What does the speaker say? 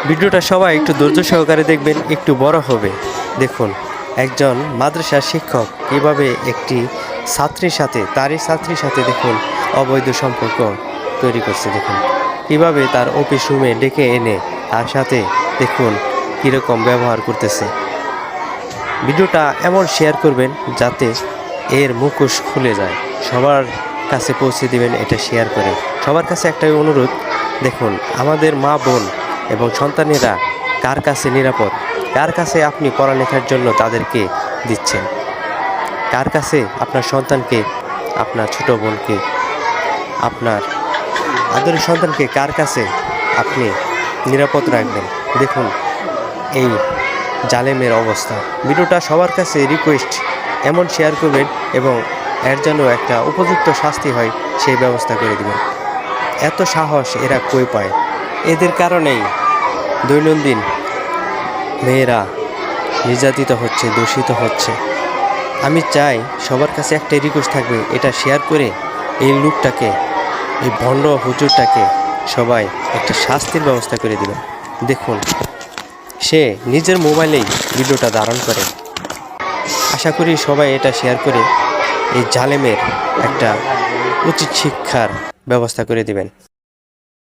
ভিডিওটা সবাই একটু ধৈর্য সহকারে দেখবেন, একটু বড় হবে। দেখুন একজন মাদ্রাসার শিক্ষক কীভাবে একটি ছাত্রীর সাথে দেখুন অবৈধ সম্পর্ক তৈরি করছে। দেখুন কীভাবে তার অফিস রুমে ডেকে এনে তার সাথে দেখুন কীরকম ব্যবহার করতেছে। ভিডিওটা এমন শেয়ার করবেন যাতে এর মুখোশ খুলে যায়, সবার কাছে পৌঁছে দিবেন এটা শেয়ার করে। সবার কাছে একটাই অনুরোধ, দেখুন আমাদের মা বোন এবং সন্তানেরা কার কাছে নিরাপদ, কার কাছে আপনি পড়ালেখার জন্য তাদেরকে দিচ্ছেন, কার কাছে আপনার সন্তানকে, আপনার ছোট বোনকে, আপনার আদরের সন্তানকে কার কাছে আপনি নিরাপদ রাখবেন। দেখুন এই জালেমের অবস্থা। ভিডিওটা সবার কাছে রিকোয়েস্ট, এমন শেয়ার করবেন এবং এর জন্য একটা উপযুক্ত শাস্তি হয় সেই ব্যবস্থা করে দেবেন। এত সাহস এরা কই পায়? এদের কারণেই দৈনন্দিন মেয়েরা নির্যাতিত হচ্ছে, দূষিত হচ্ছে। আমি চাই সবার কাছে একটাই রিকোয়েস্ট থাকবে, এটা শেয়ার করে এই লোকটাকে, এই ভণ্ড হুজুরটাকে সবাই একটা শাস্তির ব্যবস্থা করে দেবেন। দেখুন সে নিজের মোবাইলেই ভিডিওটা ধারণ করে। আশা করি সবাই এটা শেয়ার করে এই জালেমের একটা উচিত শিক্ষার ব্যবস্থা করে দিবেন।